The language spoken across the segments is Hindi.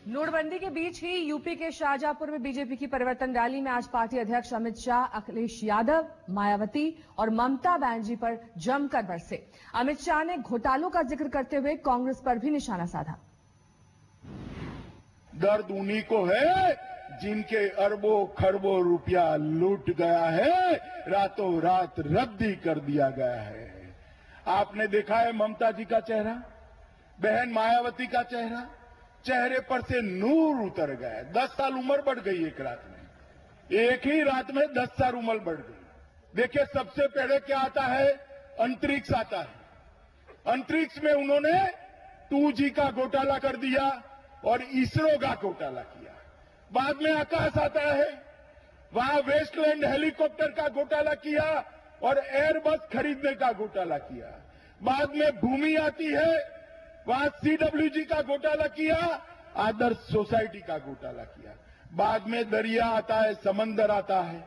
नोटबंदी के बीच ही यूपी के शाहजहांपुर में बीजेपी की परिवर्तन रैली में आज पार्टी अध्यक्ष अमित शाह, अखिलेश यादव, मायावती और ममता बनर्जी पर जमकर बरसे। अमित शाह ने घोटालों का जिक्र करते हुए कांग्रेस पर भी निशाना साधा। दर्द उन्हीं को है जिनके अरबों खरबों रुपया लूट गया है, रातों रात रद्दी कर दिया गया है। आपने देखा है ममता जी का चेहरा, बहन मायावती का चेहरा, चेहरे पर से नूर उतर गया। 10 साल उम्र बढ़ गई एक रात में, एक ही रात में 10 साल उम्र बढ़ गई। देखिए सबसे पहले क्या आता है, अंतरिक्ष आता है। अंतरिक्ष में उन्होंने 2G का घोटाला कर दिया और इसरो का घोटाला किया। बाद में आकाश आता है, वहां वेस्टलैंड हेलीकॉप्टर का घोटाला किया और एयरबस खरीदने का घोटाला किया। बाद में भूमि आती है, वहां CWG का घोटाला किया, आदर्श सोसाइटी का घोटाला किया। बाद में दरिया आता है, समंदर आता है,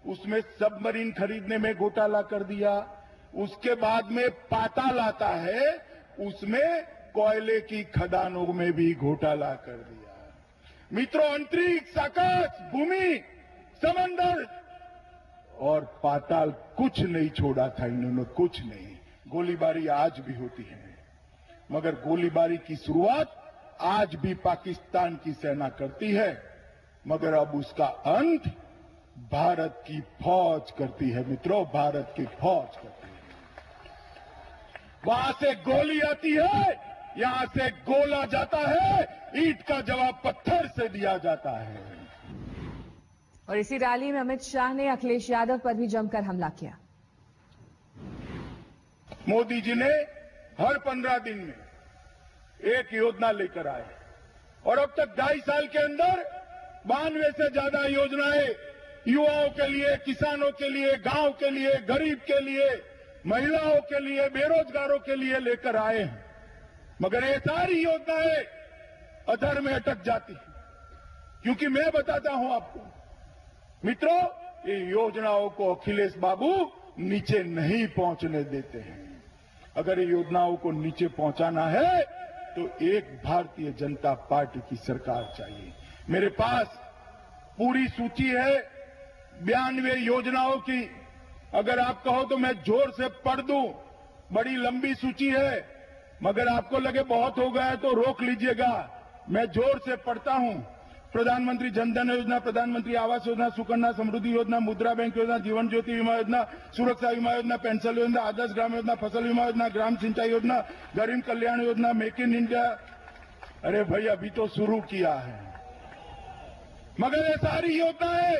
उसमें सबमरीन खरीदने में घोटाला कर दिया। उसके बाद में पाताल आता है, उसमें कोयले की खदानों में भी घोटाला कर दिया। मित्रों, अंतरिक्ष, आकाश, भूमि, समंदर और पाताल कुछ नहीं छोड़ा था इन्होंने, कुछ नहीं। गोलीबारी आज भी होती है, मगर गोलीबारी की शुरुआत आज भी पाकिस्तान की सेना करती है, मगर अब उसका अंत भारत की फौज करती है। मित्रों, भारत की फौज करती है। वहां से गोली आती है, यहां से गोला जाता है, ईंट का जवाब पत्थर से दिया जाता है। और इसी रैली में अमित शाह ने अखिलेश यादव पर भी जमकर हमला किया। मोदी जी ने हर 15 दिन में एक योजना लेकर आए और अब तक 2.5 साल के अंदर 92 से ज्यादा योजनाएं युवाओं के लिए, किसानों के लिए, गांव के लिए, गरीब के लिए, महिलाओं के लिए, बेरोजगारों के लिए लेकर आए हैं। मगर ये सारी योजनाएं अधर में अटक जाती हैं, क्योंकि मैं बताता हूं आपको मित्रों, ये योजनाओं को अखिलेश बाबू नीचे नहीं पहुंचने देते हैं। अगर ये योजनाओं को नीचे पहुंचाना है तो एक भारतीय जनता पार्टी की सरकार चाहिए। मेरे पास पूरी सूची है 92 योजनाओं की। अगर आप कहो तो मैं जोर से पढ़ दूं, बड़ी लंबी सूची है, मगर आपको लगे बहुत हो गया है तो रोक लीजिएगा। मैं जोर से पढ़ता हूं। प्रधानमंत्री जनधन योजना, प्रधानमंत्री आवास योजना, सुकन्या समृद्धि योजना, मुद्रा बैंक योजना, जीवन ज्योति बीमा योजना, सुरक्षा बीमा योजना, पेंशन योजना, आदर्श ग्राम योजना, फसल बीमा योजना, ग्राम सिंचाई योजना, गरीब Kalyan Yojana, make in India. अरे भाई, अभी तो शुरू किया है, मगर ये सारी योजनाएं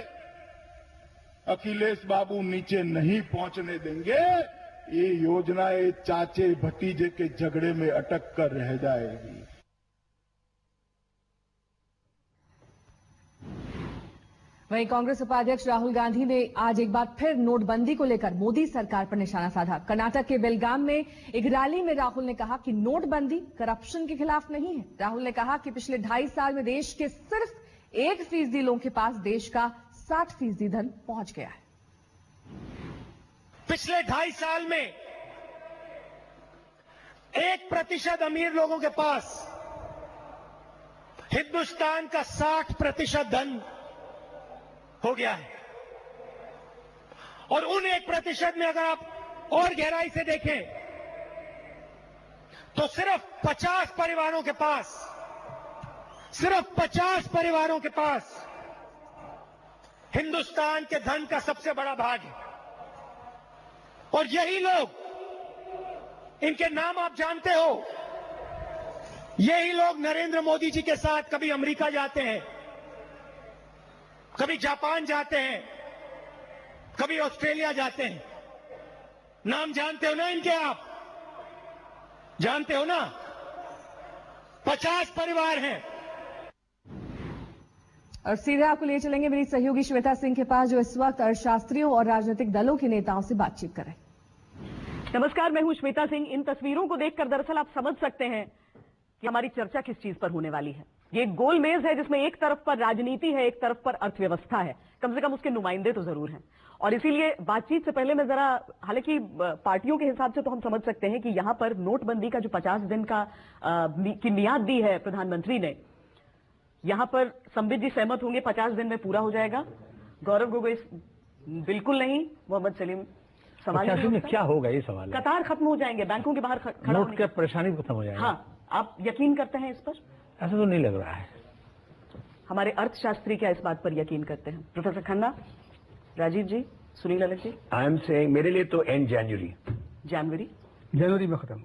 अखिलेश बाबू नीचे नहीं पहुंचने देंगे। ये योजनाएं चाचे भतीजे के झगड़े में अटक कर रह जाएगी। वहीं कांग्रेस उपाध्यक्ष राहुल गांधी ने आज एक बार फिर नोटबंदी को लेकर मोदी सरकार पर निशाना साधा। कर्नाटक के बेलगाम में एक रैली में राहुल ने कहा कि नोटबंदी करप्शन के खिलाफ नहीं है। राहुल ने कहा कि पिछले 2.5 साल में देश के सिर्फ 1% लोगों के पास देश का 60% धन पहुंच गया है। पिछले 2.5 साल में 1% अमीर लोगों के पास हिंदुस्तान का 60% धन हो गया है। और उन 1% में अगर आप और गहराई से देखें तो सिर्फ 50 परिवारों के पास, सिर्फ 50 परिवारों के पास हिंदुस्तान के धन का सबसे बड़ा भाग है। और यही लोग, इनके नाम आप जानते हो, यही लोग नरेंद्र मोदी जी के साथ कभी अमेरिका जाते हैं, कभी जापान जाते हैं, कभी ऑस्ट्रेलिया जाते हैं। नाम जानते हो ना इनके, आप जानते हो ना? 50 परिवार हैं। और सीधे आपको ले चलेंगे मेरी सहयोगी श्वेता सिंह के पास, जो इस वक्त अर्थशास्त्रियों और राजनीतिक दलों के नेताओं से बातचीत कर रहे हैं। नमस्कार, मैं हूं श्वेता सिंह। इन तस्वीरों को देखकर दरअसल आप समझ सकते हैं कि हमारी चर्चा किस चीज पर होने वाली है। ये एक गोल मेज है जिसमें एक तरफ पर राजनीति है, एक तरफ पर अर्थव्यवस्था है, कम से कम उसके नुमाइंदे तो जरूर हैं। और इसीलिए बातचीत से पहले मैं जरा, हालांकि पार्टियों के हिसाब से तो हम समझ सकते हैं कि यहां पर नोटबंदी का जो 50 दिन का की मियाद दी है प्रधानमंत्री ने, यहां पर संबित जी सहमत होंगे 50 दिन में पूरा हो जाएगा। गौरव गोगोई बिल्कुल नहीं। मोहम्मद सलीम सवाल 50 में क्या होगा ये सवाल है। कतार खत्म हो जाएंगे, बैंकों के बाहर खड़ा नोट होने क्या परेशानी खत्म हो जाएगा। हाँ, आप यकीन करते हैं इस पर? ऐसा तो नहीं लग रहा है। हमारे अर्थशास्त्री क्या इस बात पर यकीन करते हैं? प्रोफेसर खन्ना, राजीव जी, सुनील अलग जी। आई एम सेइंग मेरे लिए तो एंड जनवरी में खत्म,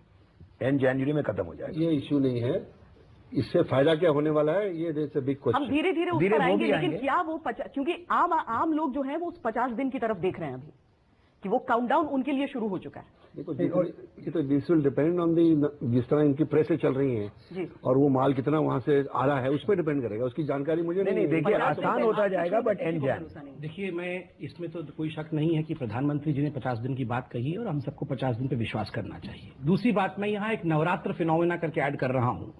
एंड जनवरी में खत्म हो जाएगा। ये इश्यू नहीं है, इससे फायदा क्या होने वाला है, ये इट्स अ बिग हम क्वेश्चन। धीरे धीरे उस धीरे पर वो आएंगे, भी लेकिन आएंगे। क्या वो क्योंकि आम लोग जो हैं वो उस 50 दिन की तरफ देख रहे हैं अभी कि वो काउंटडाउन उनके लिए शुरू हो चुका है। देखो ये तो this will depend on the, जिस तरह इनकी प्रेसें चल रही हैं जी। और वो माल कितना वहां से आ रहा है उस पर डिपेंड करेगा, उसकी जानकारी मुझे नहीं नहीं है। देखिए 50 आसान दिन होता आपको जाएगा छोड़ बट के एंड किसी को जैन। भरोसा नहीं है। देखिए मैं इसमें तो कोई शक नहीं है कि प्रधानमंत्री जी ने 50 दिन की बात कही और हम सबको 50 दिन पे विश्वास करना चाहिए। दूसरी बात, मैं यहाँ एक नवरात्र फिनोमेना करके ऐड कर रहा हूँ।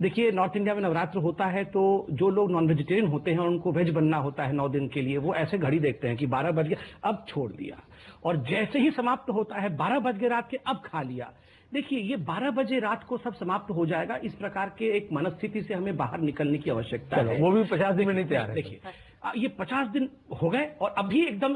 देखिए नॉर्थ इंडिया में नवरात्र होता है तो जो लोग नॉन वेजिटेरियन होते हैं उनको वेज बनना होता है 9 दिन के लिए। वो ऐसे घड़ी देखते हैं कि 12 बज गए अब छोड़ दिया, और जैसे ही समाप्त होता है 12 बज गए रात के अब खा लिया। देखिए ये 12 बजे रात को सब समाप्त हो जाएगा। इस प्रकार के एक मनस्थिति से हमें बाहर निकलने की आवश्यकता है। वो भी 50 दिन में नहीं तैयार है। देखिए ये 50 दिन हो गए और अभी एकदम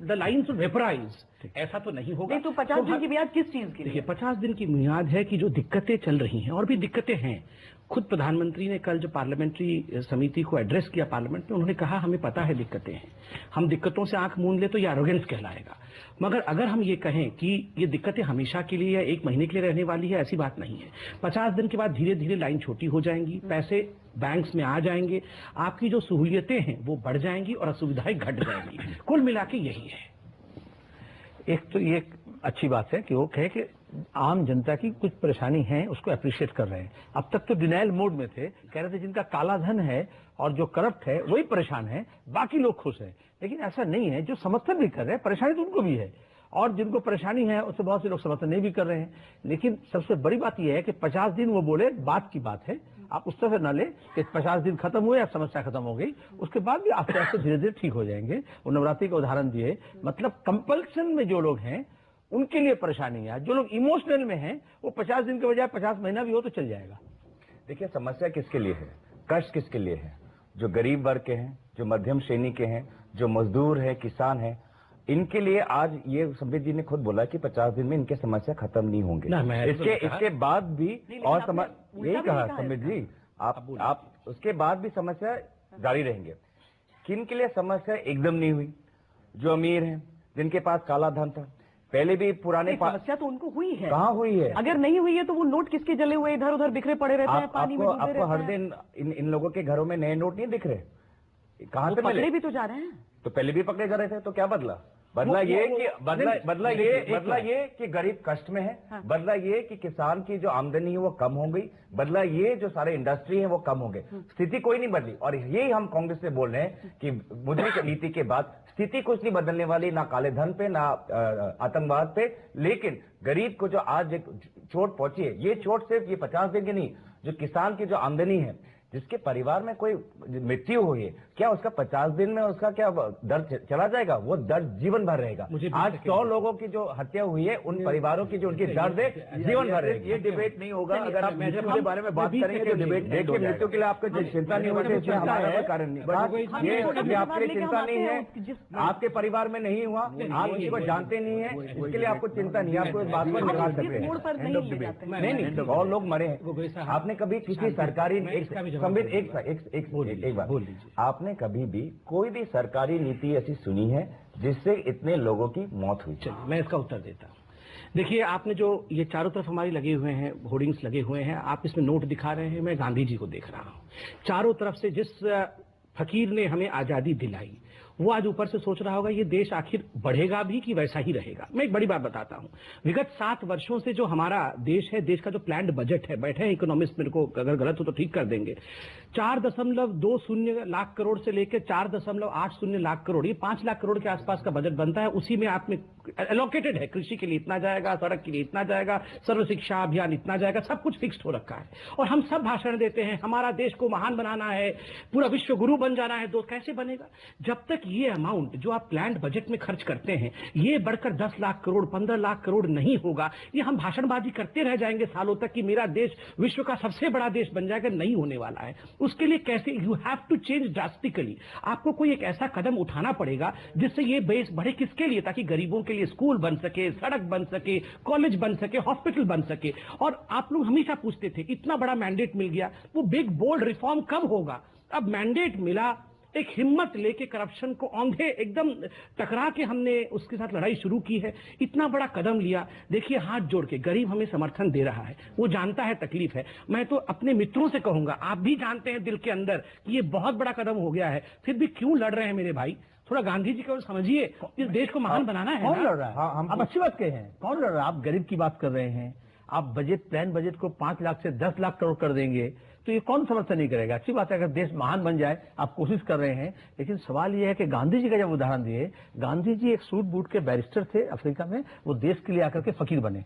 द लाइन्स वेपराइज, ऐसा तो नहीं होगा। नहीं तो 50 दिन की मियाद किस चीज की? देखिए 50 दिन की मियाद है कि जो दिक्कतें चल रही हैं और भी दिक्कतें हैं। खुद प्रधानमंत्री ने कल जो पार्लियामेंट्री समिति को एड्रेस किया पार्लियामेंट में, उन्होंने कहा हमें पता है दिक्कतें हैं, हम दिक्कतों से आंख मूंद ले तो ये एरोगेंस कहलाएगा। मगर अगर हम ये कहें कि ये दिक्कतें हमेशा के लिए या 1 महीने के लिए रहने वाली है, ऐसी बात नहीं है। 50 दिन के बाद धीरे धीरे लाइन छोटी हो जाएंगी, पैसे बैंक्स में आ जाएंगे, आपकी जो सहूलियतें हैं वो बढ़ जाएंगी और असुविधाएं घट जाएंगी। कुल मिला के यही है। एक तो ये अच्छी बात है कि वो कहे कि आम जनता की कुछ परेशानी है उसको अप्रिशिएट कर रहे हैं। अब तक तो डिनाइल मोड में थे, कह रहे थे जिनका काला धन है और जो करप्ट है वही परेशान है, बाकी लोग खुश हैं। लेकिन ऐसा नहीं है, जो समर्थन भी कर रहे हैं परेशानी तो उनको भी है, और जिनको परेशानी है उससे बहुत से लोग समर्थन नहीं भी कर रहे हैं। लेकिन सबसे बड़ी बात यह है कि 50 दिन वो बोले बात की बात है, आप उस तरह न ले कि 50 दिन खत्म हुए अब समस्या खत्म हो गई, उसके बाद भी आस्ते आस्ते धीरे धीरे ठीक हो जाएंगे। वो नवरात्रि का उदाहरण दिए, मतलब कंपल्सन में जो लोग हैं उनके लिए परेशानी है। जो लोग इमोशनल में हैं वो 50 दिन के बजाय 50 महीना भी हो तो चल जाएगा। देखिए समस्या किसके लिए है, कष्ट किसके लिए है? जो गरीब वर्ग के हैं, जो मध्यम श्रेणी के हैं, जो मजदूर है, किसान है, इनके लिए आज ये संबित जी ने खुद बोला कि 50 दिन में इनके समस्या खत्म नहीं होंगे। इसके बाद भी और यही कहा संबित जी, आप उसके बाद भी समस्या जारी रहेंगे। किन के लिए समस्या एकदम नहीं हुई? जो अमीर हैं, जिनके पास काला धन था, पहले भी पुराने समस्या तो उनको हुई है। कहाँ हुई है? अगर नहीं हुई है तो वो नोट किसके जले हुए इधर उधर बिखरे पड़े रहते हैं, पानी में डूबे रहते हैं। आपको हर दिन इन लोगों के घरों में नए नोट नहीं दिख रहे? कहाँ से पकड़े भी तो जा रहे हैं। तो पहले भी पकड़े जा रहे थे, तो क्या बदला? बदला ये कि गरीब कष्ट में है। हाँ। बदला ये कि किसान की जो आमदनी है वो कम हो गई। बदला ये जो सारे इंडस्ट्री है वो कम हो गए। स्थिति कोई नहीं बदली, और यही हम कांग्रेस से बोल रहे हैं कि मौद्रिक नीति के बाद स्थिति कुछ नहीं बदलने वाली, ना काले धन पे, ना आतंकवाद पे। लेकिन गरीब को जो आज एक चोट पहुंची है, ये चोट सिर्फ ये 50 दिन की नहीं, जो किसान की जो आमदनी है, जिसके परिवार में कोई मृत्यु हुई है, क्या उसका 50 दिन में उसका क्या दर्द चला जाएगा? वो दर्द जीवन भर रहेगा। आज 100 लोगों की जो हत्या हुई है, उन परिवारों की जो उनकी दर्द है, जीवन भर रहेगी। ये डिबेट नहीं होगा। अगर आप मृत्यु के बारे में बात करेंगे तो डिबेट देखिए, मृत्यु के लिए आपको चिंता नहीं होगी, इसमें हमारा कोई कारण नहीं। ये आपके चिंता नहीं है, आपके परिवार में नहीं हुआ, आप इसको जानते नहीं है, इसके लिए आपको चिंता नहीं है, आपको इस बात पर निकाल सकते हैं। नहीं, और लोग मरे हैं। आपने कभी किसी सरकारी संबित एक बात, आपने कभी भी कोई भी सरकारी नीति ऐसी सुनी है जिससे इतने लोगों की मौत हुई? चलिए मैं इसका उत्तर देता हूं। देखिए आपने जो ये चारों तरफ हमारी लगे हुए हैं, होर्डिंग्स लगे हुए हैं, आप इसमें नोट दिखा रहे हैं, मैं गांधी जी को देख रहा हूं। चारों तरफ से जिस फकीर ने हमें आजादी दिलाई, वो आज ऊपर से सोच रहा होगा ये देश आखिर बढ़ेगा भी कि वैसा ही रहेगा। मैं एक बड़ी बात बताता हूं, विगत 7 वर्षों से जो हमारा देश है, देश का जो प्लान्ड बजट है, बैठे इकोनॉमिस्ट मेरे को अगर गलत हो तो ठीक कर देंगे, 4.20 लाख करोड़ से लेकर 4.80 लाख करोड़, ये 5 लाख करोड़ के आसपास का बजट बनता है। उसी में आप में एलोकेटेड है, कृषि के लिए इतना जाएगा, सड़क के लिए इतना जाएगा, सर्व शिक्षा अभियान इतना जाएगा, सब कुछ फिक्स्ड हो रखा है। और हम सब भाषण देते हैं, हमारा देश को महान बनाना है, पूरा विश्व गुरु बन जाना है। कैसे बनेगा? जब तक ये अमाउंट जो आप प्लान्ड बजट में खर्च करते हैं ये बढ़कर 10 लाख करोड़ 15 लाख करोड़ नहीं होगा। ये हम भाषणबाजी करते रह जाएंगे सालों तक कि मेरा देश विश्व का सबसे बड़ा देश बन जाएगा, नहीं होने वाला है। उसके लिए कैसे, you have to change drastically. आपको कोई एक ऐसा कदम उठाना पड़ेगा जिससे ये बेस बढ़े। किसके लिए? ताकि गरीबों के लिए स्कूल बन सके, सड़क बन सके, कॉलेज बन सके, हॉस्पिटल बन सके। और आप लोग हमेशा पूछते थे इतना बड़ा मैंडेट मिल गया, वो बिग बोल्ड रिफॉर्म कब होगा? अब मैंडेट मिला, एक हिम्मत लेके करप्शन को औंधे एकदम टकरा के हमने उसके साथ लड़ाई शुरू की है। इतना बड़ा कदम लिया। देखिए, हाथ जोड़ के गरीब हमें समर्थन दे रहा है, वो जानता है तकलीफ है। मैं तो अपने मित्रों से कहूंगा, आप भी जानते हैं दिल के अंदर कि ये बहुत बड़ा कदम हो गया है, फिर भी क्यों लड़ रहे हैं मेरे भाई? थोड़ा गांधी जी को समझिए, इस देश को महान बनाना है। कौन लड़ रहा है? हम अच्छी बात कहे हैं, कौन लड़ रहा है? आप गरीब की बात कर रहे हैं, आप प्लान बजट को 5 लाख से 10 लाख करोड़ कर देंगे तो ये कौन समर्थन नहीं करेगा? अच्छी बात है, अगर देश महान बन जाए, आप कोशिश कर रहे हैं। लेकिन सवाल ये है कि गांधी जी का जब उदाहरण दिए, गांधी जी एक सूट बूट के बैरिस्टर थे अफ्रीका में, वो देश के लिए आकर के फकीर बने।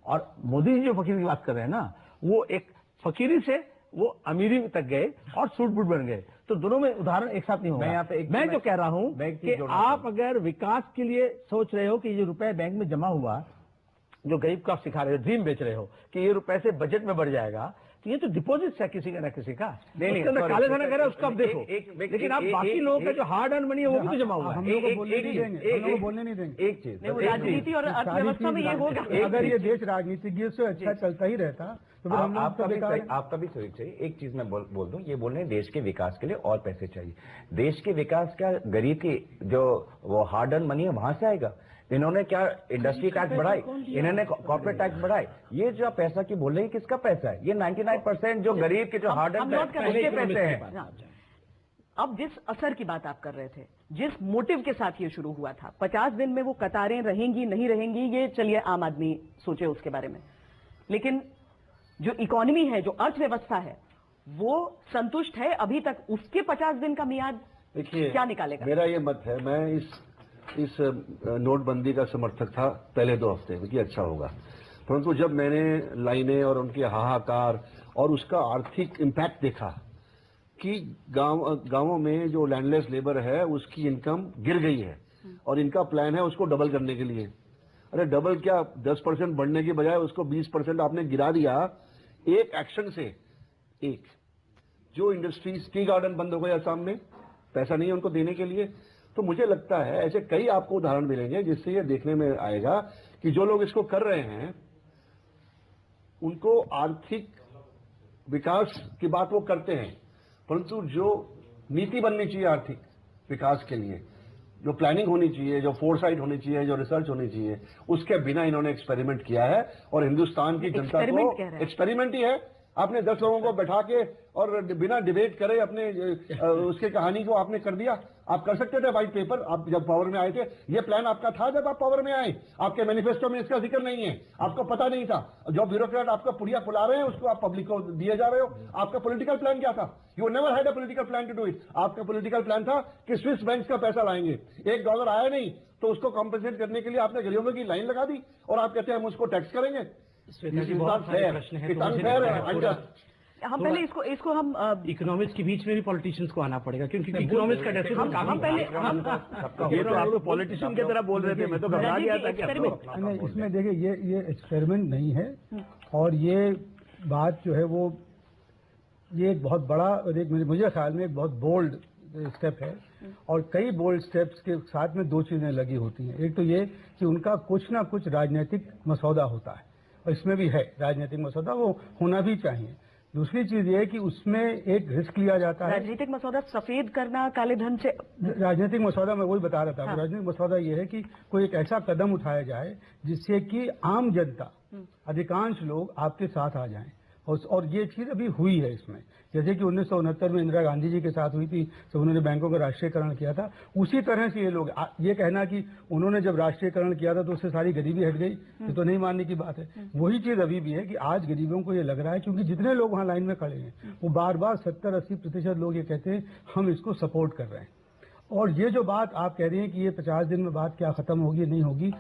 और मोदी जी जो फकीर की बात कर रहे हैं ना, वो एक फकीरी से वो अमीरी तक गए और सूट बूट बन गए। तो दोनों में उदाहरण एक साथ नहीं होगा। मैं जो कह रहा हूं कि आप अगर विकास के लिए सोच रहे हो कि ये रुपए बैंक में जमा हुआ, जो गरीब को आप सिखा रहे हो, ड्रीम बेच रहे हो कि ये रुपए से बजट में बढ़ जाएगा, तो ये तो डिपॉजिट है किसी का ना किसी का। नहीं, काले धन अगर है उसका आप देखो, लेकिन आप बाकी लोगों का जो हार्ड अर्न मनी है वो भी तो जमा हुआ है। हम लोग को बोलने नहीं देंगे। एक चीज, राजनीति और अर्थव्यवस्था में ये होगा। अगर ये देश राजनीतिज्ञ से अच्छा चलता ही रहता तो फिर हम आपका भी सहयोग चाहिए। एक चीज मैं बोल दूं, ये बोल रहे हैं देश के विकास के लिए और पैसे चाहिए। देश के विकास क्या, गरीब की जो वो हार्ड अर्न मनी है वहां से आएगा? इन्होंने क्या इंडस्ट्री टैक्स बढ़ाई, इन्होंने कॉर्पोरेट टैक्स बढ़ाई। ये जो पैसा की बोल रहे हैं किसका पैसा है? ये 99% जो गरीब के जो हार्ड अर्न उसके पैसे हैं। अब जिस असर की बात आप कर रहे थे, जिस मोटिव के साथ ये शुरू हुआ था, 50 दिन में वो कतारें रहेंगी नहीं रहेंगी, ये चलिए आम आदमी सोचे उसके बारे में। लेकिन जो इकोनॉमी है, जो अर्थव्यवस्था है, वो संतुष्ट है अभी तक? उसके 50 दिन का मियाद क्या निकालेगा? मेरा ये मत है, मैं इस नोटबंदी का समर्थक था पहले 2 हफ्ते में कि अच्छा होगा, परंतु जब मैंने लाइनें और उनके हाहाकार और उसका आर्थिक इम्पैक्ट देखा कि गांवों में जो लैंडलेस लेबर है उसकी इनकम गिर गई है और इनका प्लान है उसको डबल करने के लिए। अरे डबल क्या, 10% बढ़ने की बजाय उसको 20% आपने गिरा दिया एक एक्शन से। एक जो इंडस्ट्रीज, टी गार्डन बंद हो गए असम में, पैसा नहीं है उनको देने के लिए। तो मुझे लगता है ऐसे कई आपको उदाहरण मिलेंगे जिससे ये देखने में आएगा कि जो लोग इसको कर रहे हैं उनको आर्थिक विकास की बात वो करते हैं, परंतु जो नीति बननी चाहिए आर्थिक विकास के लिए, जो प्लानिंग होनी चाहिए, जो फोरसाइट होनी चाहिए, जो रिसर्च होनी चाहिए, उसके बिना इन्होंने एक्सपेरिमेंट किया है। और हिंदुस्तान की जनता को एक्सपेरिमेंट ही है। आपने 10 लोगों को बैठा के और बिना डिबेट करे अपने उसके कहानी को आपने कर दिया। आप कर सकते थे व्हाइट पेपर, आप जब पावर में आए थे, ये प्लान आपका था जब आप पावर में आए। आपके मैनिफेस्टो में इसका जिक्र नहीं है, आपको पता नहीं था। जो ब्यूरोक्रेट आपका पुड़िया फुला रहे हैं उसको आप पब्लिक को दिए जा रहे हो। आपका पॉलिटिकल प्लान क्या था? You never had a political plan to do it. आपका पॉलिटिकल प्लान था कि स्विस बैंक का पैसा लाएंगे, $1 आया नहीं तो उसको कॉम्पेंसेट करने के लिए आपने गरीबों की लाइन लगा दी और आप कहते हैं हम उसको टैक्स करेंगे। हम पहले इसको हम इकोनॉमिक्स के बीच में भी पॉलिटिशियंस को आना पड़ेगा, क्योंकि इकोनॉमिक्स का डेफिनेशन हम पहले ये तो आप पॉलिटिशियन की तरह बोल रहे थे, मैं तो घबरा गया था कि इसमें देखिए ये एक्सपेरिमेंट नहीं है और ये बात जो है वो ये एक बहुत बड़ा और एक मुझे ख्याल में एक बहुत बोल्ड स्टेप है। और कई बोल्ड स्टेप्स के साथ में 2 चीजें लगी होती हैं। एक तो ये कि उनका कुछ ना कुछ राजनीतिक मसौदा होता है और इसमें भी है राजनीतिक मसौदा, वो होना भी चाहिए। दूसरी चीज ये है कि उसमें एक रिस्क लिया जाता है। राजनीतिक मसौदा सफेद करना काले धन से, राजनीतिक मसौदा मैं वही बता रहा था। हाँ। राजनीतिक मसौदा ये है कि कोई एक ऐसा कदम उठाया जाए जिससे कि आम जनता, अधिकांश लोग आपके साथ आ जाएं। और ये चीज अभी हुई है इसमें, जैसे कि 1969 में इंदिरा गांधी जी के साथ हुई थी, तो उन्होंने बैंकों का राष्ट्रीयकरण किया था। उसी तरह से ये लोग ये कहना कि उन्होंने जब राष्ट्रीयकरण किया था तो उससे सारी गरीबी हट गई, ये तो नहीं मानने की बात है। वही चीज अभी भी है कि आज गरीबों को ये लग रहा है, क्योंकि जितने लोग वहां लाइन में खड़े हैं वो बार बार 70-80% लोग ये कहते हैं हम इसको सपोर्ट कर रहे हैं। और ये जो बात आप कह रही हैं कि ये 50 दिन में बात क्या खत्म होगी नहीं होगी,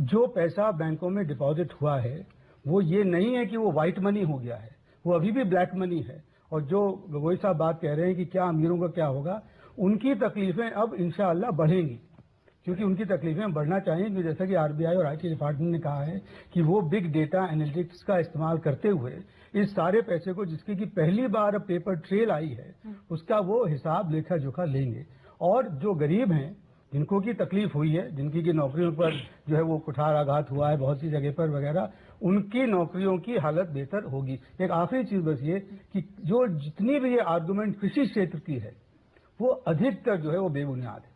जो पैसा बैंकों में डिपॉजिट हुआ है वो ये नहीं है कि वो व्हाइट मनी हो गया है, वो अभी भी ब्लैक मनी है। और जो गोगोई साहब बात कह रहे हैं कि क्या अमीरों का क्या होगा, उनकी तकलीफें अब इंशाअल्लाह बढ़ेंगी, क्योंकि उनकी तकलीफें बढ़ना चाहिए। क्योंकि जैसा कि आरबीआई और आईटी डिपार्टमेंट ने कहा है कि वो बिग डेटा एनालिटिक्स का इस्तेमाल करते हुए इस सारे पैसे को, जिसकी कि पहली बार अब पेपर ट्रेल आई है, उसका वो हिसाब लेखा जोखा लेंगे। और जो गरीब हैं, जिनको की तकलीफ हुई है, जिनकी की नौकरियों पर जो है वो कुठाराघात हुआ है बहुत सी जगह पर वगैरह, उनकी नौकरियों की हालत बेहतर होगी। एक आखिरी चीज बस ये कि जो जितनी भी ये आर्गुमेंट कृषि क्षेत्र की है वो अधिकतर जो है वो बेबुनियाद है।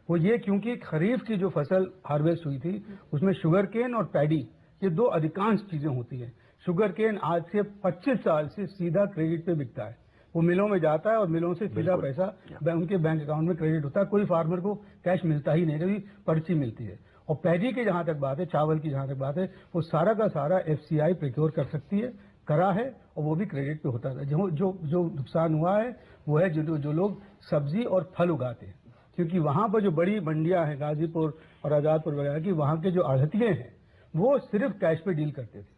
वो ये क्योंकि खरीफ की जो फसल हार्वेस्ट हुई थी उसमें शुगर केन और पैडी, ये दो अधिकांश चीजें होती हैं। शुगर केन आज से 25 साल से सीधा क्रेडिट पे बिकता है, वो मिलों में जाता है और मिलों से सीधा पैसा उनके बैंक अकाउंट में क्रेडिट होता है। कोई फार्मर को कैश मिलता ही नहीं, कभी पर्ची मिलती है। और पैडी की जहां तक बात है, चावल की जहां तक बात है, वो सारा का सारा एफसीआई प्रिक्योर कर सकती है, करा है, और वो भी क्रेडिट पे होता था। जो नुकसान हुआ है वो है जो लोग सब्जी और फल उगाते हैं, क्योंकि वहां पर जो बड़ी मंडियां हैं गाजीपुर और आजादपुर वगैरह की, वहां के जो आढ़तिये हैं वो सिर्फ कैश पे डील करते थे।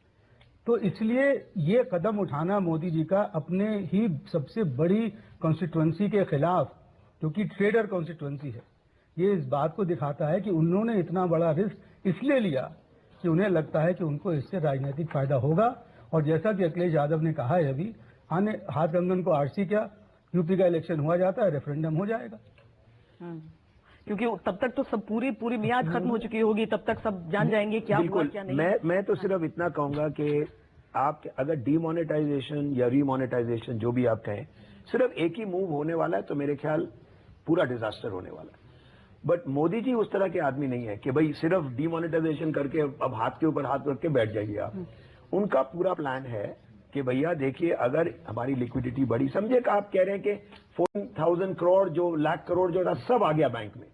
तो इसलिए ये कदम उठाना मोदी जी का अपने ही सबसे बड़ी कॉन्स्टिट्यूएंसी के खिलाफ, जो कि ट्रेडर कॉन्स्टिट्यूएंसी है, ये इस बात को दिखाता है कि उन्होंने इतना बड़ा रिस्क इसलिए लिया कि उन्हें लगता है कि उनको इससे राजनीतिक फायदा होगा। और जैसा कि अखिलेश यादव ने कहा है अभी, हाथ कंगन को आरसी क्या, यूपी का इलेक्शन हुआ जाता है, रेफरेंडम हो जाएगा। क्योंकि तब तक तो सब पूरी मियाद खत्म हो चुकी होगी, तब तक सब जान जाएंगे क्या हुआ क्या नहीं। मैं तो सिर्फ इतना कहूंगा कि आप अगर डीमोनेटाइजेशन या रीमोनेटाइजेशन जो भी आप कहें, सिर्फ एक ही मूव होने वाला है तो मेरे ख्याल पूरा डिजास्टर होने वाला है। बट मोदी जी उस तरह के आदमी नहीं है कि भाई सिर्फ डीमोनेटाइजेशन करके अब हाथ के ऊपर हाथ रख के बैठ जाइए आप। उनका पूरा प्लान है कि भैया देखिए, अगर हमारी लिक्विडिटी बढ़ी, समझे कि आप कह रहे हैं कि 4000 करोड़ जो लाख करोड़ जो था सब आ गया बैंक में,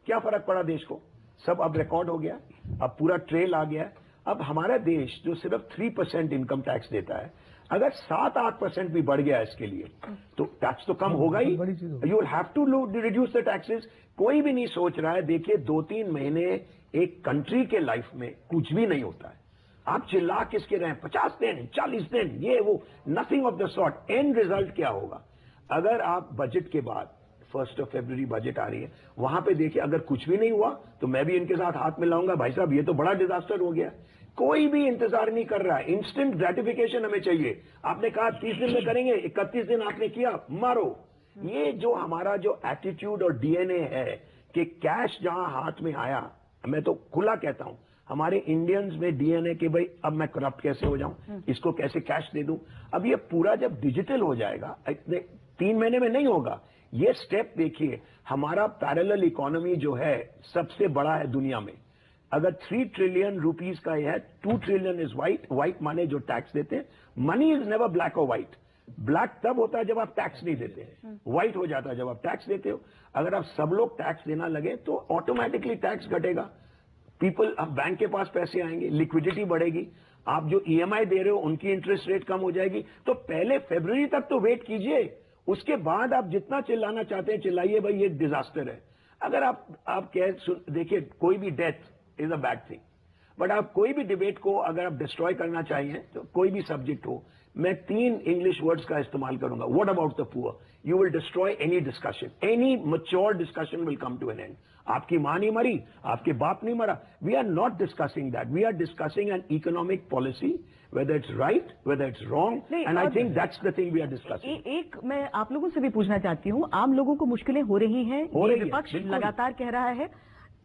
क्या फर्क पड़ा देश को? सब अब रिकॉर्ड हो गया, अब पूरा ट्रेल आ गया। अब हमारा देश जो सिर्फ 3% इनकम टैक्स देता है, अगर 7-8% भी बढ़ गया इसके लिए तो टैक्स तो कम होगा ही। You will have to reduce the taxes. कोई भी नहीं सोच रहा है। देखिए 2-3 महीने एक कंट्री के लाइफ में कुछ भी नहीं होता है। आप चिल्ला किसके रहे, 50 दिन 40 दिन ये वो, nothing of the sort. And result क्या होगा? अगर आप बजट के बाद 1 फरवरी बजट आ रही है, वहां पे देखिए अगर कुछ भी नहीं हुआ तो मैं भी इनके साथ हाथ मिलाऊंगा, भाई साहब ये तो बड़ा डिजास्टर हो गया। कोई भी इंतजार नहीं कर रहा है, इंस्टेंट ग्रेटिफिकेशन हमें चाहिए। आपने कहा 30 दिन में करेंगे, 31 दिन आपने किया, मारो। ये जो हमारा जो एटीट्यूड और डीएनए है कि कैश जहां हाथ में आया, मैं तो खुला कहता हूं हमारे इंडियंस में डीएनए के भाई अब मैं करप्ट कैसे हो जाऊं, इसको कैसे कैश दे दूं। अब ये पूरा जब डिजिटल हो जाएगा, इतने 3 महीने में नहीं होगा। ये स्टेप देखिए, हमारा पैरेलल इकोनॉमी जो है सबसे बड़ा है दुनिया में। अगर 3 ट्रिलियन रुपीस का है, 2 ट्रिलियन इज व्हाइट। व्हाइट माने जो टैक्स देते हैं। मनी इज नेवर ब्लैक और व्हाइट। ब्लैक तब होता है जब आप टैक्स नहीं देते, व्हाइट हो जाता है जब आप टैक्स देते हो। अगर आप सब लोग टैक्स देना लगे तो ऑटोमेटिकली टैक्स घटेगा, पीपल, अब बैंक के पास पैसे आएंगे, लिक्विडिटी बढ़ेगी, आप जो ईएमआई दे रहे हो उनकी इंटरेस्ट रेट कम हो जाएगी। तो पहले फरवरी तक तो वेट कीजिए, उसके बाद आप जितना चिल्लाना चाहते हैं चिल्लाइए, भाई ये डिजास्टर है। अगर आप देखिए, कोई भी death is a bad thing, but आप कोई भी डिबेट को अगर आप डिस्ट्रॉय करना चाहिए तो कोई भी सब्जेक्ट हो, मैं 3 इंग्लिश वर्ड्स का इस्तेमाल करूंगा। What about the poor? You will destroy any discussion, any mature discussion will come to an end. आपकी मां नहीं मरी, आपके बाप नहीं मरा, we are not discussing that, we are discussing an economic policy, whether it's right, whether it's wrong, and I think that's the thing we are discussing. एक मैं आप लोगों से भी पूछना चाहती हूँ, आम लोगों को मुश्किलें हो रही हैं, ये विपक्ष लगातार कह रहा है,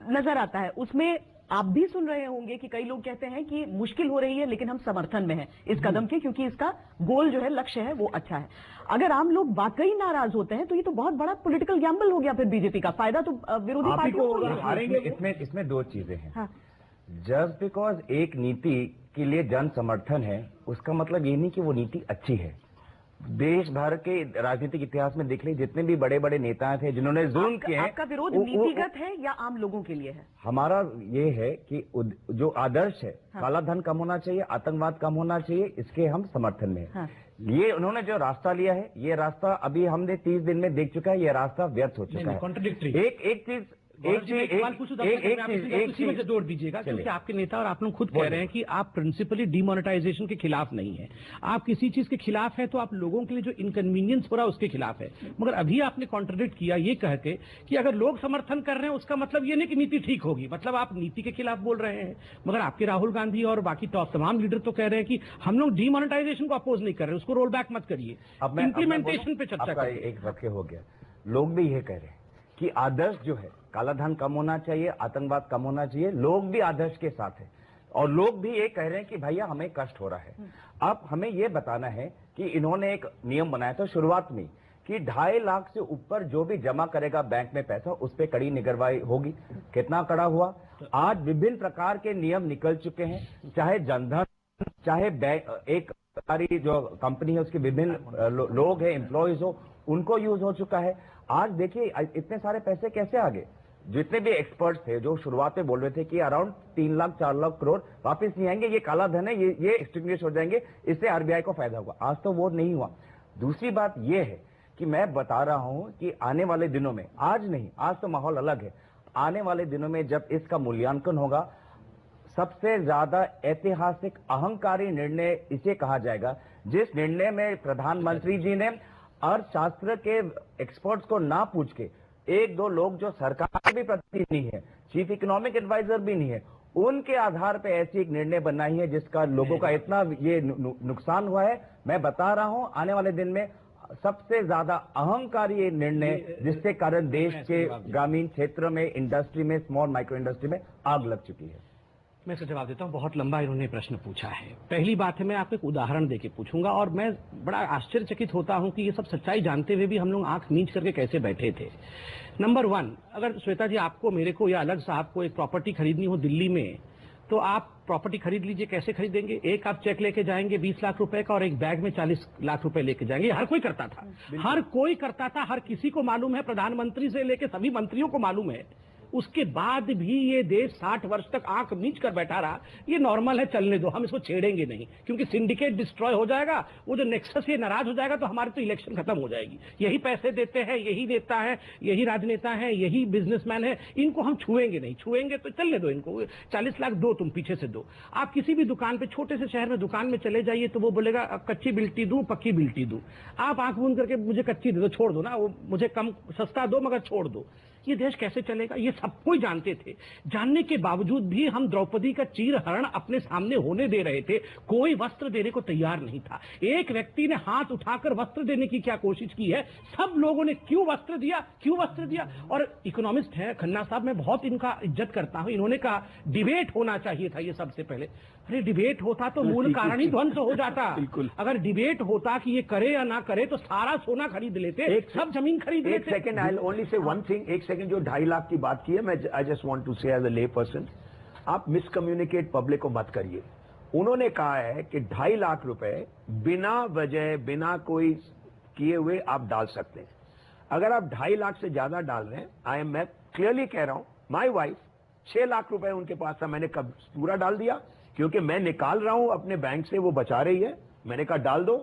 नजर आता है, उसमें आप भी सुन रहे होंगे कि कई लोग कहते हैं कि मुश्किल हो रही है लेकिन हम समर्थन में हैं इस कदम के, क्योंकि इसका गोल जो है, लक्ष्य है, वो अच्छा है। अगर आम लोग वाकई नाराज होते हैं तो ये तो बहुत बड़ा पॉलिटिकल गैम्बल हो गया फिर बीजेपी का। फायदा तो विरोधी पार्टियों को हारेंगे। इसमें 2 चीजें हैं। हाँ। जस्ट बिकॉज एक नीति के लिए जन समर्थन है, उसका मतलब ये नहीं कि वो नीति अच्छी है। देश भर के राजनीतिक इतिहास में देख लीजिए, जितने भी बड़े बड़े नेता थे जिन्होंने जुल्म किए हैं। आपका विरोध नीतिगत है या आम लोगों के लिए है? हमारा ये है कि जो आदर्श है, हाँ। काला धन कम होना चाहिए, आतंकवाद कम होना चाहिए, इसके हम समर्थन में हैं। हाँ। ये उन्होंने जो रास्ता लिया है, ये रास्ता अभी हमने 30 दिन में देख चुका है, ये रास्ता व्यर्थ हो चुका है। कॉन्ट्रडिक्टरी। एक चीज उसी में जोड़ दीजिएगा, क्योंकि आपके नेता और आप लोग खुद कह रहे हैं कि आप प्रिंसिपली डिमोनेटाइजेशन के खिलाफ नहीं है। आप किसी चीज के खिलाफ है तो आप लोगों के लिए जो इनकन्वीनियंस हो रहा है उसके खिलाफ है। मगर अभी आपने कॉन्ट्रडिक्ट किया ये कह के कि अगर लोग समर्थन कर रहे हैं उसका मतलब ये नहीं कि नीति ठीक होगी, मतलब आप नीति के खिलाफ बोल रहे हैं। मगर आपके राहुल गांधी और बाकी तमाम लीडर तो कह रहे हैं कि हम लोग डिमोनेटाइजेशन को अपोज नहीं कर रहे, उसको रोल बैक मत करिए, इंप्लीमेंटेशन पे चर्चा करिए। एक रखे हो गया, लोग भी ये कह रहे हैं कि आदर्श जो है कालाधन कम होना चाहिए, आतंकवाद कम होना चाहिए, लोग भी आदर्श के साथ हैं और लोग भी ये कह रहे हैं कि भैया हमें कष्ट हो रहा है। अब हमें ये बताना है कि इन्होंने एक नियम बनाया था शुरुआत में कि 2.5 लाख से ऊपर जो भी जमा करेगा बैंक में पैसा उस पर कड़ी निगरानी होगी। कितना कड़ा हुआ? आज विभिन्न प्रकार के नियम निकल चुके हैं, चाहे जनधन, चाहे एक सारी जो कंपनी है उसके विभिन्न लोग हैं, एम्प्लॉयज हो, उनको यूज हो चुका है। आज देखिए इतने सारे पैसे कैसे आ गए। जितने भी एक्सपर्ट्स थे जो शुरुआत में बोल रहे थे कि अराउंड 3 लाख 4 लाख करोड़ वापस नहीं आएंगे, ये काला धन है, ये एक्सटिंग्विश हो जाएंगे, इससे आरबीआई को फायदा होगा। आज तो वो नहीं हुआ। दूसरी बात ये है कि मैं बता रहा हूं कि आने वाले दिनों में, आज नहीं, आज तो माहौल अलग है, आने वाले दिनों में जब इसका मूल्यांकन होगा, सबसे ज्यादा ऐतिहासिक अहंकारी निर्णय इसे कहा जाएगा जिस निर्णय में प्रधानमंत्री जी ने अर्थशास्त्र के एक्सपर्ट्स को ना पूछ के 1-2 लोग जो सरकार के भी प्रतिनिधि नहीं है, चीफ इकोनॉमिक एडवाइजर भी नहीं है, उनके आधार पर ऐसी एक निर्णय बनाई है जिसका लोगों का इतना ये नुकसान हुआ है। मैं बता रहा हूं आने वाले दिन में सबसे ज्यादा अहंकारी ये निर्णय जिसके कारण देश के ग्रामीण क्षेत्र में, इंडस्ट्री में, स्मॉल माइक्रो इंडस्ट्री में आग लग चुकी है। मैं इसका जवाब देता हूं। बहुत लंबा इन्होंने प्रश्न पूछा है। पहली बात है, मैं आपको एक उदाहरण देके पूछूंगा और मैं बड़ा आश्चर्यचकित होता हूं कि ये सब सच्चाई जानते हुए भी हम लोग आंख नीच करके कैसे बैठे थे। नंबर 1, अगर श्वेता जी आपको, मेरे को या अलग साहब को एक प्रॉपर्टी खरीदनी हो दिल्ली में, तो आप प्रॉपर्टी खरीद लीजिए। कैसे खरीदेंगे? एक आप चेक लेके जाएंगे 20 लाख रुपए का और एक बैग में 40 लाख रुपए लेके जाएंगे। हर कोई करता था, हर कोई करता था, हर किसी को मालूम है, प्रधानमंत्री से लेके सभी मंत्रियों को मालूम है। उसके बाद भी ये देश 60 वर्ष तक आंख नीच कर बैठा रहा। ये नॉर्मल है, चलने दो, हम इसको छेड़ेंगे नहीं, क्योंकि सिंडिकेट डिस्ट्रॉय हो जाएगा, वो जो नेक्सस ये नाराज हो जाएगा तो हमारी तो इलेक्शन खत्म हो जाएगी। यही पैसे देते हैं, यही देता है, यही राजनेता है, यही बिजनेसमैन है, इनको हम छुएंगे नहीं। छुएंगे तो चलने दो, इनको 40 लाख दो, तुम पीछे से दो। आप किसी भी दुकान पे, छोटे से शहर में दुकान में चले जाइए तो वो बोलेगा कच्ची बिल्टी दूं, पक्की बिल्टी दूं। आप आंख बंद करके मुझे कच्ची दे दो, छोड़ दो ना, वो मुझे कम सस्ता दो मगर छोड़ दो। ये देश कैसे चलेगा? ये सब कोई जानते थे। जानने के बावजूद भी हम द्रौपदी का चीरहरण अपने सामने होने दे रहे थे। कोई वस्त्र देने को तैयार नहीं था। एक व्यक्ति ने हाथ उठाकर वस्त्र देने की क्या कोशिश की है? सब लोगों ने क्यों वस्त्र दिया, क्यों वस्त्र दिया? और इकोनॉमिस्ट है खन्ना साहब, मैं बहुत इनका इज्जत करता हूं। इन्होंने कहा डिबेट होना चाहिए था। ये सबसे पहले, अरे डिबेट होता तो मूल कारण ही ध्वंस हो जाता। अगर डिबेट होता कि ये करे या ना करे तो सारा सोना खरीद लेते, सब जमीन खरीद लेते। एक second, I will only say one thing. एक सेकंड, जो 2.5 लाख की बात की है, मैं आई जस्ट वांट टू से एज अ ले पर्सन, आप मिसकम्युनिकेट पब्लिक को मत करिए। उन्होंने कहा है कि 2.5 लाख रुपए बिना वजह, बिना कोई किए हुए आप डाल सकते हैं। अगर आप 2.5 लाख से ज्यादा डाल रहे हैं, मैं क्लियरली कह रहा हूं, माई वाइफ 6 लाख रुपए उनके पास था, मैंने कब पूरा डाल दिया, क्योंकि मैं निकाल रहा हूं अपने बैंक से, वो बचा रही है, मैंने कहा डाल दो।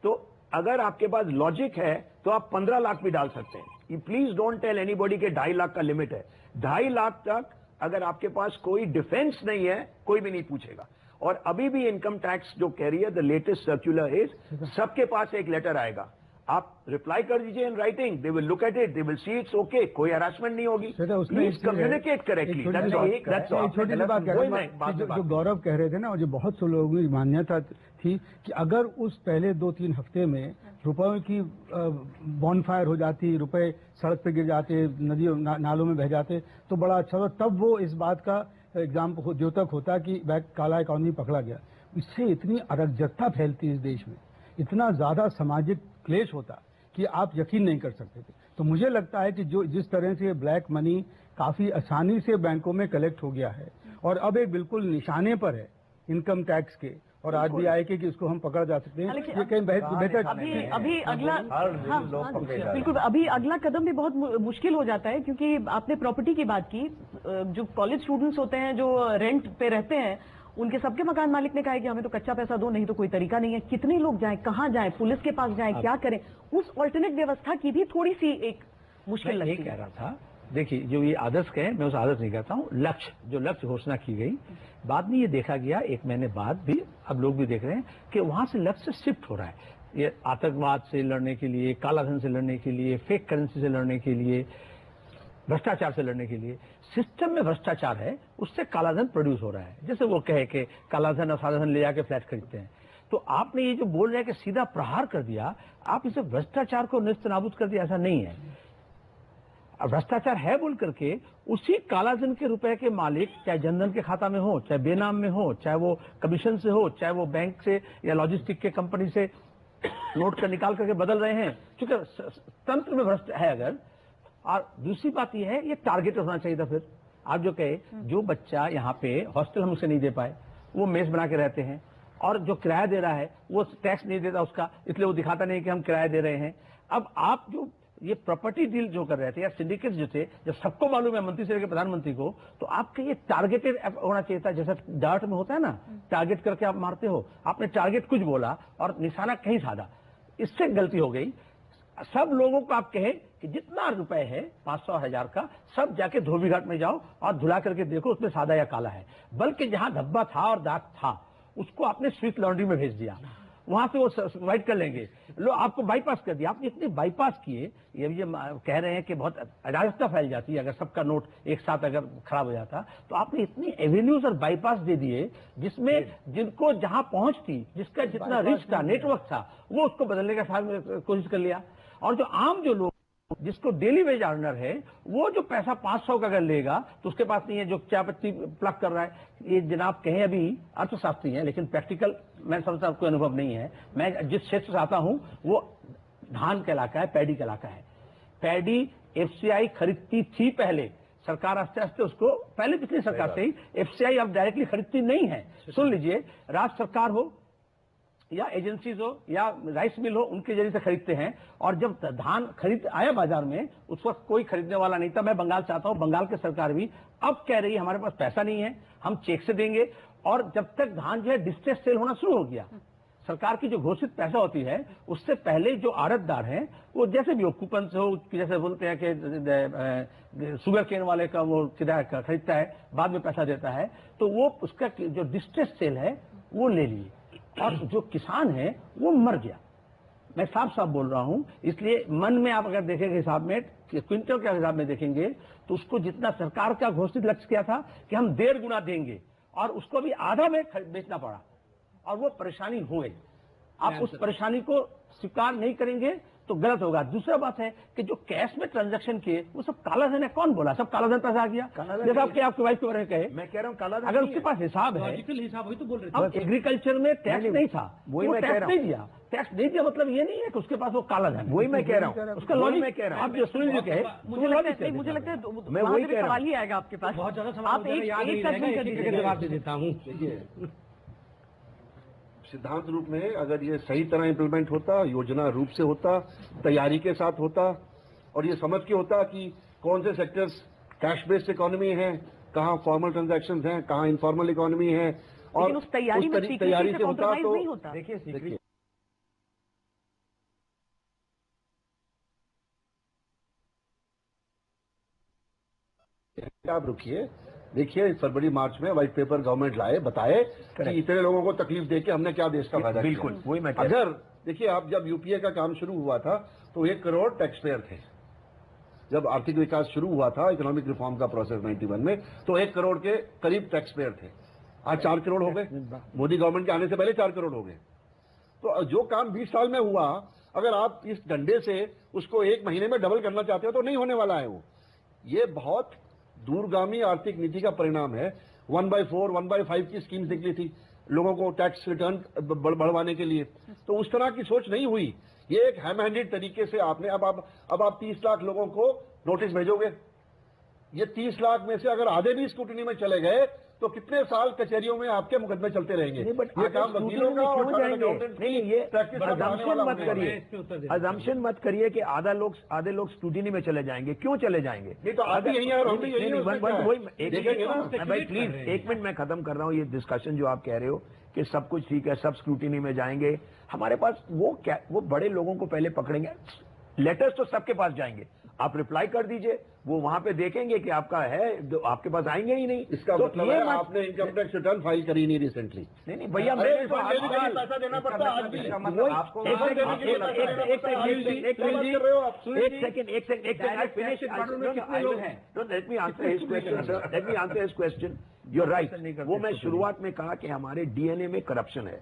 तो अगर आपके पास लॉजिक है तो आप 15 लाख भी डाल सकते हैं। प्लीज डोंट टेल एनीबॉडी के 2.5 लाख का लिमिट है। 2.5 लाख तक अगर आपके पास कोई डिफेंस नहीं है, कोई भी नहीं पूछेगा। और अभी भी इनकम टैक्स जो कह रही है, द लेटेस्ट सर्कुलर इज, सबके पास एक लेटर आएगा, आप रिप्लाई कर दीजिए in writing, they will look at it, they will see it's okay, कोई हरासमेंट नहीं होगी। Please communicate correctly. छोटी सी बात जो गौरव कह रहे थे ना, और जो बहुत से लोगों की मान्यता थी कि अगर उस पहले 2-3 हफ्ते में रुपयों की बॉनफायर हो जाती, रुपए सड़क पे गिर जाते, नदियों नालों में बह जाते तो बड़ा अच्छा होता। तब वो इस बात का एग्जाम द्योतक होता कि काला इकोनॉमी पकड़ा गया। इससे इतनी अराजकता फैलती इस देश में, इतना ज्यादा सामाजिक क्लेश होता कि आप यकीन नहीं कर सकते थे। तो मुझे लगता है कि जो जिस तरह से ब्लैक मनी काफी आसानी से बैंकों में कलेक्ट हो गया है और अब एक बिल्कुल निशाने पर है इनकम टैक्स के और आरबीआई के कि इसको हम पकड़ जा सकते हैं, ये कहीं बेहतर अभी अगला बिल्कुल अभी अगला कदम भी बहुत मुश्किल हो जाता है, क्योंकि आपने प्रॉपर्टी की बात की। जो कॉलेज स्टूडेंट्स होते हैं जो रेंट पे रहते हैं, उनके सबके मकान मालिक ने कहा है कि हमें तो कच्चा पैसा दो, नहीं तो कोई तरीका नहीं है। कितने लोग जाएं, कहां जाएं, पुलिस के पास जाएं, क्या करें? उस ऑल्टरनेट व्यवस्था की भी थोड़ी सी एक मुश्किल लगती है। कह रहा था देखिए, जो ये आदर्श कहे, मैं उस आदर्श नहीं कहता हूँ। लक्ष्य घोषणा की गई, बाद में ये देखा गया 1 महीने बाद भी, अब लोग भी देख रहे हैं कि वहां से लक्ष्य शिफ्ट हो रहा है। ये आतंकवाद से लड़ने के लिए, कालाधन से लड़ने के लिए, फेक करेंसी से लड़ने के लिए, भ्रष्टाचार से लड़ने के लिए, सिस्टम में भ्रष्टाचार है, उससे कालाधन प्रोड्यूस हो रहा है। जैसे वो कहे कि कालाधन और साधाधन ले जाके फ्लैट खरीदते हैं, तो आपने ये जो बोल रहे हैं कि सीधा प्रहार कर दिया, आप इसे भ्रष्टाचार को निस्तनाबूद कर दिया, ऐसा नहीं है। भ्रष्टाचार है बोल करके उसी कालाधन के रुपए के मालिक, चाहे जनधन के खाता में हो, चाहे बेनाम में हो, चाहे वो कमीशन से हो, चाहे वो बैंक से या लॉजिस्टिक के कंपनी से नोट कर निकाल करके बदल रहे हैं, क्योंकि तंत्र में भ्रष्ट है अगर। और दूसरी बात यह है, ये टारगेट होना चाहिए था। फिर आप जो कहे, जो बच्चा यहाँ पे हॉस्टल हम उसे नहीं दे पाए, वो मेस बना के रहते हैं, और जो किराया दे रहा है वो टैक्स नहीं देता उसका, इसलिए वो दिखाता नहीं कि हम किराया दे रहे हैं। अब आप जो ये प्रॉपर्टी डील जो कर रहे थे या सिंडिकेट जो थे, जब सबको मालूम है मंत्री से लेकर प्रधानमंत्री को, तो आपके ये टारगेटेड होना चाहिए था। जैसा डार्ट में होता है ना, टारगेट करके आप मारते हो, आपने टारगेट कुछ बोला और निशाना कहीं साधा, इससे गलती हो गई। सब लोगों को आप कहें कि जितना रुपए है 500-1000 का, सब जाके धोबी घाट में जाओ और धुला करके देखो उसमें सादा या काला है। बल्कि जहां धब्बा था और दाग था, उसको आपने स्विस लॉन्ड्री में भेज दिया, वहां से वो वाइट कर लेंगे। लो, आपको बाईपास कर दिया। आपने इतने बाईपास किए, ये कह रहे हैं कि बहुत अराजकता फैल जाती है अगर सबका नोट एक साथ अगर खराब हो जाता, तो आपने इतनी एवेन्यूज और बाईपास दे दिए जिसमें जिनको जहां पहुंच थी, जिसका जितना रिच था, नेटवर्क था, वो उसको बदलने का कोशिश कर लिया। और जो आम जो लोग, जिसको डेली वेज अर्नर है, वो जो पैसा 500 का अगर लेगा तो उसके पास नहीं है, जो चाय पत्ती प्लग कर रहा है। ये जनाब कहें अभी अर्थशास्त्री हैं, लेकिन प्रैक्टिकल मैं समझता कोई अनुभव नहीं है। मैं जिस क्षेत्र से आता हूं वो धान का इलाका है, पैडी का इलाका है। पैडी एफसीआई खरीदती थी पहले, सरकार आस्ते आस्ते उसको, पहले पिछली सरकार से ही एफसीआई अब डायरेक्टली खरीदती नहीं है। सुन लीजिए, राज्य सरकार हो या एजेंसीज हो या राइस मिल हो, उनके जरिए से खरीदते हैं। और जब धान खरीद आया बाजार में, उस वक्त कोई खरीदने वाला नहीं था। मैं बंगाल से आता हूं, बंगाल की सरकार भी अब कह रही है हमारे पास पैसा नहीं है, हम चेक से देंगे। और जब तक धान जो है डिस्ट्रेस सेल होना शुरू हो गया, सरकार की जो घोषित पैसा होती है, उससे पहले जो आड़तदार हैं, वो जैसे भी हो, कूपन से हो, जैसे बोलते हैं कि शुगर केन वाले का वो किराया खरीदता है, बाद में पैसा देता है, तो वो उसका जो डिस्ट्रेस सेल है वो ले लिए, और जो किसान है वो मर गया। मैं साफ साफ बोल रहा हूं। इसलिए मन में आप अगर देखेंगे हिसाब में, क्विंटल के हिसाब में देखेंगे, तो उसको जितना सरकार का घोषित लक्ष्य किया था कि हम 1.5 गुना देंगे, और उसको भी आधा में बेचना पड़ा, और वो परेशानी हो गई। आप उस परेशानी को स्वीकार नहीं करेंगे तो गलत होगा। दूसरा बात है कि जो कैश में ट्रांजैक्शन किए वो सब कालाधन है। कौन बोला सब कालाधन पैसा आ गया? जैसे आपके वाइफ के बारे में कहे, मैं कह रहा हूँ कालाधन अगर उसके पास हिसाब है, हिसाब वही तो बोल रहे थे। अब एग्रीकल्चर में टैक्स नहीं था, वही मैं कह रहा हूँ, टैक्स नहीं दिया मतलब ये नहीं है कि उसके पास वो कालाधन। वही मैं कह रहा हूँ, उसका लॉजिक मैं कह रहा हूँ। आप जो सुनील जी कहे, मुझे लगता है मैं वही कह रहा हूँ, सवाल ही आएगा आपके पास। बहुत ज्यादा सवाल आप एक जवाब दे देता हूँ। सिद्धांत रूप में अगर ये सही तरह इंप्लीमेंट होता, योजना रूप से होता, तैयारी के साथ होता, और ये समझ के होता कि कौन से सेक्टर्स कैश बेस्ड इकोनॉमी है, कहाँ फॉर्मल ट्रांजैक्शंस हैं, कहाँ इनफॉर्मल इकोनॉमी है, और उस तैयारी से होता तो देखिए आप रुकिए, देखिए फरवरी मार्च में व्हाइट पेपर गवर्नमेंट लाए, बताए कि इतने लोगों को तकलीफ देके हमने क्या देश का फायदा किया। बिल्कुल वही मैं अगर देखिए, आप जब यूपीए का काम शुरू हुआ था तो 1 करोड़ टैक्स पेयर थे। जब आर्थिक विकास शुरू हुआ था, इकोनॉमिक रिफॉर्म का प्रोसेस 91 में, तो 1 करोड़ के करीब टैक्स पेयर थे। आज 4 करोड़ हो गए। मोदी गवर्नमेंट के आने से पहले 4 करोड़ हो गए। तो जो काम 20 साल में हुआ, अगर आप इस डंडे से उसको 1 महीने में डबल करना चाहते हो तो नहीं होने वाला है। वो ये बहुत दूरगामी आर्थिक नीति का परिणाम है। 1/4, 1/5 की स्कीम्स निकली थी लोगों को टैक्स रिटर्न बढ़वाने के लिए, तो उस तरह की सोच नहीं हुई। ये एक हैम हैंडेड तरीके से आपने अब आप 30 लाख लोगों को नोटिस भेजोगे। ये 30 लाख में से अगर आधे भी स्क्रूटनी में चले गए तो कितने साल कचहरियों में आपके मुकदमे चलते रहेंगे। ये काम वकीलों का और अजम्पशन मत करिए कि आधे लोग स्क्रूटिनी में चले जाएंगे। क्यों चले जाएंगे? नहीं तो आधे यही है और हम भी यही हैं। भाई प्लीज 1 मिनट मैं खत्म कर रहा हूँ। ये डिस्कशन जो आप कह रहे हो कि सब कुछ ठीक है, सब स्क्रूटिनी में जाएंगे, हमारे पास वो बड़े लोगों को पहले पकड़ेंगे। लेटर्स तो सबके पास जाएंगे। आप रिप्लाई कर दीजिए, वो वहां पे देखेंगे कि आपका है, आपके पास आएंगे ही नहीं। इसका तो मतलब ये है आपने इनकम टैक्स रिटर्न फाइल करी नहीं रिसेंटली। नहीं भैया, मैं पैसा देना पड़ता है आज भी। Question your right. वो मैं शुरुआत में कहा कि हमारे डीएनए में करप्शन है।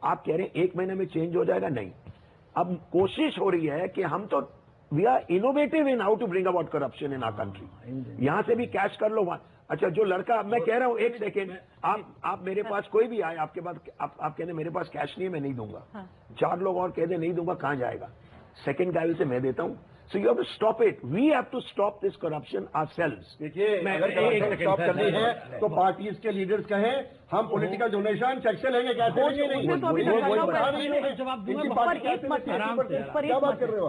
आप कह रहे हैं 1 महीने में चेंज हो जाएगा, नहीं। अब कोशिश हो रही है कि हम तो we are innovative in how to bring about corruption in our country. यहां से भी कैश कर लो, वहां। अच्छा, जो लड़का, मैं कह रहा हूं, एक सेकेंड, आप मेरे पास कोई भी आए, आपके पास आप कहने मेरे पास कैश नहीं है, मैं नहीं दूंगा। 4 लोग और कह दे नहीं दूंगा, कहां जाएगा? सेकेंड गाय से मैं देता हूं। So you have to stop it. We have to stop this corruption ourselves. देखिए, अगर करप्शन स्टॉप करनी है तो पार्टीज के लीडर्स कहें हम पॉलिटिकल डोनेशन चेक से लेंगे, कैसे लेंगे? नहीं, क्या बात कर रहे हो?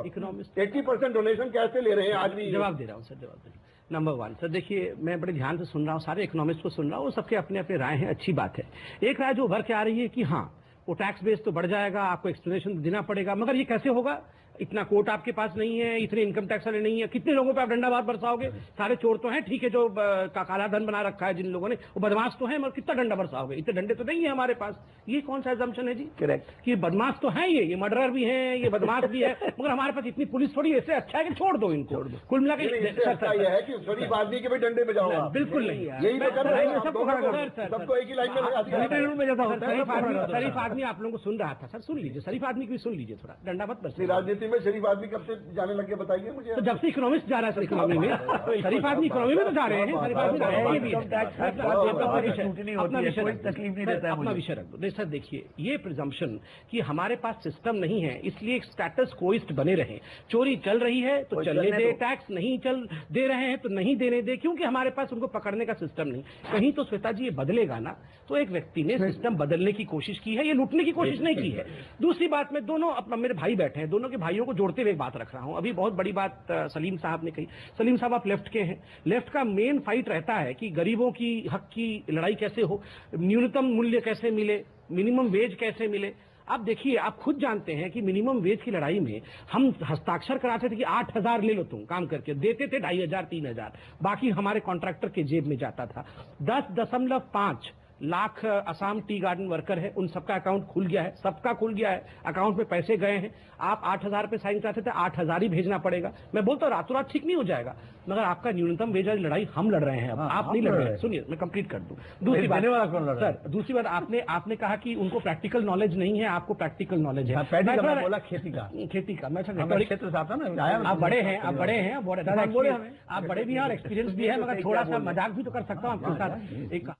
80% डोनेशन कैसे ले रहे हैं आज भी? जवाब दे रहा हूँ सर, जवाब दे रहा हूँ। नंबर 1 सर, देखिए, मैं बड़े ध्यान से सुन रहा हूँ, सारे इकोनॉमिस्ट को सुन रहा हूँ, सबके अपने अपने राय हैं, अच्छी बात है। एक राय जो उभर के आ रही है कि हाँ, वो टैक्स बेस तो बढ़ जाएगा, आपको एक्सप्लेनेशन देना पड़ेगा, मगर ये कैसे होगा? इतना कोर्ट आपके पास नहीं है, इतने इनकम टैक्स वाले नहीं है, कितने लोगों पे आप डंडा बात बरसाओगे? सारे चोर तो हैं, ठीक है, जो काला धन बना रखा है जिन लोगों ने, वो बदमाश तो हैं, मगर कितना डंडा बरसाओगे? इतने डंडे तो नहीं है हमारे पास। ये कौन सा एजम्पशन है जी? करेक्ट, कि बदमाश तो है, ये मर्डरर भी हैं, ये बदमाश भी है, मगर हमारे पास इतनी पुलिस थोड़ी, ऐसे अच्छा है कि छोड़ दो इनको। कुल मिला के ये है कि शरीफ आदमी के भी डंडे पे जाओ। बिल्कुल नहीं, यही तो कर रहे हैं, सबको एक ही लाइन में लगा दिया। शरीफ आदमी आप लोगों को सुन रहा था सर, सुन लीजिए, शरीफ आदमी की भी सुन लीजिए, थोड़ा डंडा मत बरसाइए। राजनीति में शरीफ आदमी कब से जाने लगे बताइए मुझे? तो जब से इकोनॉमिस्ट जा रहा है सर इकोनॉमी में, शरीफ आदमी इकोनॉमी में तो जा रहे हैं, शरीफ आदमी तकलीफ नहीं देता है। अपना विषय रख दो सर। देखिए, ये प्रिजम्पशन कि हमारे पास सिस्टम नहीं है, इसलिए एक स्टेटस कोइस्ट बने रहे। चोरी चल रही है तो चलने दे, टैक्स नहीं चल दे रहे हैं तो नहीं देने दे, क्योंकि हमारे पास उनको पकड़ने का सिस्टम नहीं। कहीं तो श्वेता जी ये बदलेगा ना। तो एक व्यक्ति ने सिस्टम बदलने की कोशिश की है, ये लूटने की कोशिश नहीं की है। दूसरी बात, मैं दोनों, अपना मेरे भाई बैठे हैं, दोनों के भाइयों को जोड़ते हुए बात रख रहा हूं। अभी बहुत बड़ी बात सलीम साहब ने कही। सलीम साहब, आप लेफ्ट के हैं, लेफ्ट का मेन फाइट रहता है कि गरीबों की हक की लड़ाई कैसे हो, न्यूनतम मूल्य कैसे मिले, मिनिमम वेज कैसे मिले। आप देखिए, आप खुद जानते हैं कि मिनिमम वेज की लड़ाई में हम हस्ताक्षर कराते थे कि 8,000 ले लो तुम काम करके, देते थे 2,500 3,000, बाकी हमारे कॉन्ट्रैक्टर के जेब में जाता था। 10.5 lakh Assam tea garden worker है, उन सबका अकाउंट खुल गया है, सबका खुल गया है, अकाउंट में पैसे गए हैं। आप 8,000 पे साइन कराते थे, 8,000 ही भेजना पड़ेगा। मैं बोलता हूँ रातों रात ठीक नहीं हो जाएगा, मगर आपका न्यूनतम वेज वाली लड़ाई हम लड़ रहे हैं, आप नहीं लड़ रहे हैं। सुनिए, मैं कंप्लीट कर दूं। दूसरी बात सर, दूसरी बात, आपने कहा कि उनको प्रैक्टिकल नॉलेज नहीं है, आपको प्रैक्टिकल नॉलेज है। बोला खेती का मैं क्षेत्र से आता ना, आप बड़े हैं, आप बड़े हैं, आप बड़े भी हैं और एक्सपीरियंस भी है, मगर थोड़ा सा मजाक भी तो कर सकता हूँ आपके साथ। एक